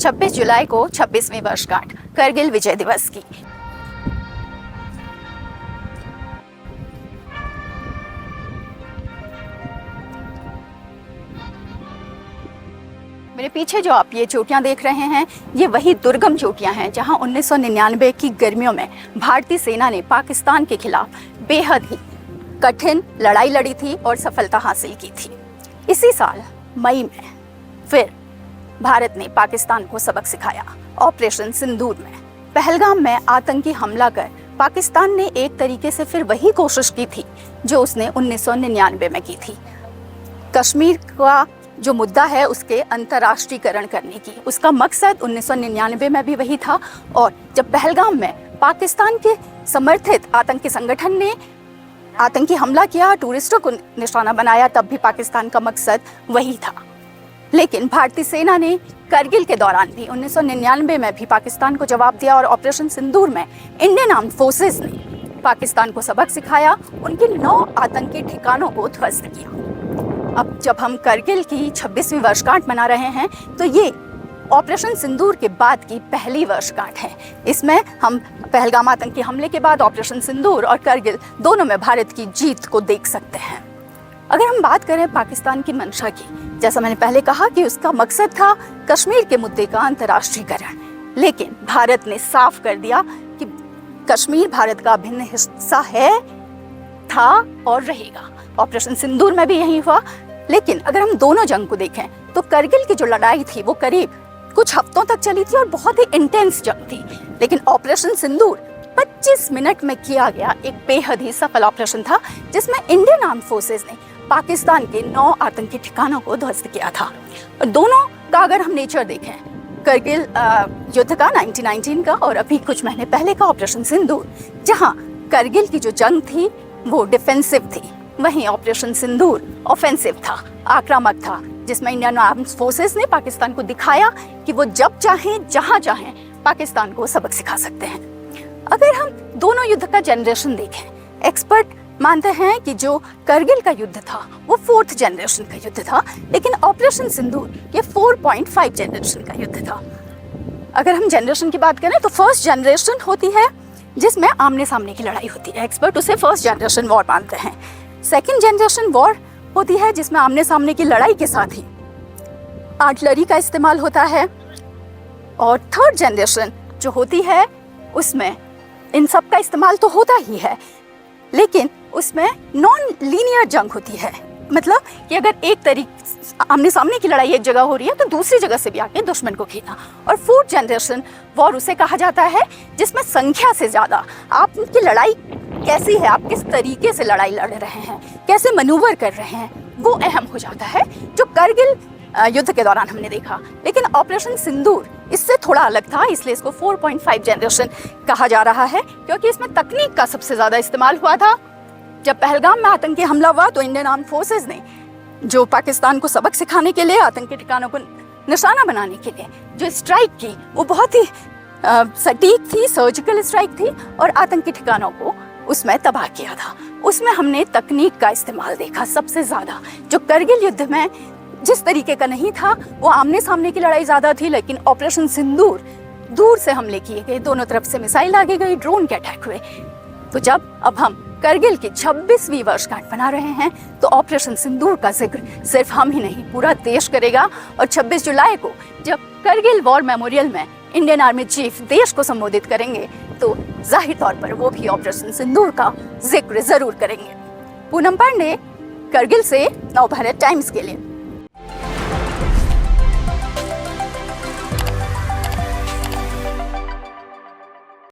26 जुलाई को 26वीं वर्षगांठ करगिल विजय दिवस की। मेरे पीछे जो आप ये चोटियां देख रहे हैं, ये वही दुर्गम चोटियां हैं जहां 1999 की गर्मियों में भारतीय सेना ने पाकिस्तान के खिलाफ बेहद ही कठिन लड़ाई लड़ी थी और सफलता हासिल की थी। इसी साल मई में फिर भारत ने पाकिस्तान को सबक सिखाया। ऑपरेशन सिंदूर में पहलगाम में आतंकी हमला कर पाकिस्तान ने एक तरीके से फिर वही कोशिश की थी जो उसने 1999 में की थी। कश्मीर का जो मुद्दा है उसके अंतर्राष्ट्रीयकरण करने की उसका मकसद 1999 में भी वही था। और जब पहलगाम में पाकिस्तान के समर्थित आतंकी संगठन ने आतंकी हमला किया, टूरिस्टों को निशाना बनाया, तब भी पाकिस्तान का मकसद वही था। लेकिन भारतीय सेना ने करगिल के दौरान भी 1999 में भी पाकिस्तान को जवाब दिया और ऑपरेशन सिंदूर में इंडियन आर्म्ड फोर्सेस ने पाकिस्तान को सबक सिखाया, उनके 9 आतंकी ठिकानों को ध्वस्त किया। अब जब हम करगिल की 26वीं वर्षगांठ मना रहे हैं तो ये ऑपरेशन सिंदूर के बाद की पहली वर्षगांठ है। इसमें हम पहलगाम आतंकी हमले के बाद ऑपरेशन सिंदूर और करगिल दोनों में भारत की जीत को देख सकते हैं। अगर हम बात करें पाकिस्तान की मंशा की, जैसा मैंने पहले कहा कि उसका मकसद था कश्मीर के मुद्दे का अंतर्राष्ट्रीयकरण, लेकिन भारत ने साफ कर दिया कि कश्मीर भारत का अभिन्न हिस्सा है, था और रहेगा। ऑपरेशन सिंदूर में भी यही हुआ। लेकिन अगर हम दोनों जंग को देखें तो करगिल की जो लड़ाई थी वो करीब कुछ हफ्तों तक चली थी और बहुत ही इंटेंस जंग थी। लेकिन ऑपरेशन सिंदूर 25 मिनट में किया गया एक बेहद ही सफल ऑपरेशन था, जिसमें इंडियन आर्म्ड फोर्सेस ने पाकिस्तान के 9 आतंकी ठिकानों को ध्वस्त किया था। और दोनों का अगर हम नेचर देखें, करगिल युद्ध का 1919 का और अभी कुछ महीने पहले का ऑपरेशन सिंदूर, जहां करगिल की जो जंग थी वो डिफेंसिव थी, वहीं ऑपरेशन सिंदूर ऑफेंसिव था, आक्रामक था, जिसमें इंडियन आर्म्ड फोर्सेस ने पाकिस्तान को दिखाया कि वो जब चाहें जहां चाहें पाकिस्तान को सबक सिखा सकते हैं। अगर हम दोनों युद्ध का जनरेशन देखें, एक्सपर्ट मानते हैं कि जो करगिल का युद्ध था वो 4th जनरेशन का युद्ध था, लेकिन ऑपरेशन सिंदूर ये 4.5 जनरेशन का युद्ध था। अगर हम जनरेशन की बात करें तो फर्स्ट जनरेशन होती है जिसमें आमने सामने की लड़ाई होती है, एक्सपर्ट उसे फर्स्ट जनरेशन वॉर मानते हैं। सेकेंड जनरेशन वॉर होती है जिसमें आमने सामने की लड़ाई के साथ ही आर्टिलरी का इस्तेमाल होता है। और थर्ड जनरेशन जो होती है उसमें इन सब का इस्तेमाल तो होता ही है, लेकिन उसमें नॉन लीनियर जंग होती है। मतलब कि अगर एक तरीके आमने सामने की लड़ाई एक जगह हो रही है तो दूसरी जगह से भी आके दुश्मन को घेरना। और फोर्थ जनरेशन वॉर उसे कहा जाता है जिसमें संख्या से ज़्यादा आपकी लड़ाई कैसी है, आप किस तरीके से लड़ाई लड़ रहे हैं, कैसे मनूवर कर रहे हैं, वो अहम हो जाता है, जो करगिल युद्ध के दौरान हमने देखा। लेकिन ऑपरेशन सिंदूर इससे थोड़ा अलग था, इसलिए इसको 4.5 जनरेशन कहा जा रहा है, क्योंकि इसमें तकनीक का सबसे ज़्यादा इस्तेमाल हुआ था। जब पहलगाम में आतंकी हमला हुआ तो इंडियन आर्म्ड फोर्सेस ने जो पाकिस्तान को सबक सिखाने के लिए, आतंकी ठिकानों को निशाना बनाने के लिए जो स्ट्राइक की वो बहुत ही सटीक थी, सर्जिकल स्ट्राइक थी और आतंकी ठिकानों को उसमें तबाह किया था। उसमें हमने तकनीक का इस्तेमाल देखा सबसे ज़्यादा, जो करगिल युद्ध में जिस तरीके का नहीं था। वो आमने सामने की लड़ाई ज़्यादा थी, लेकिन ऑपरेशन सिंदूर दूर से हमले किए गए, दोनों तरफ से मिसाइल आगे गई, ड्रोन के अटैक हुए। तो जब अब हम करगिल की 26वीं वर्षगांठ मना रहे हैं तो ऑपरेशन सिंदूर का जिक्र सिर्फ हम ही नहीं पूरा देश करेगा। और 26 जुलाई को जब करगिल वॉर मेमोरियल में इंडियन आर्मी चीफ देश को संबोधित करेंगे तो जाहिर तौर पर वो भी ऑपरेशन सिंदूर का जिक्र जरूर करेंगे। पूनम पांडे, करगिल से, नवभारत टाइम्स के लिए।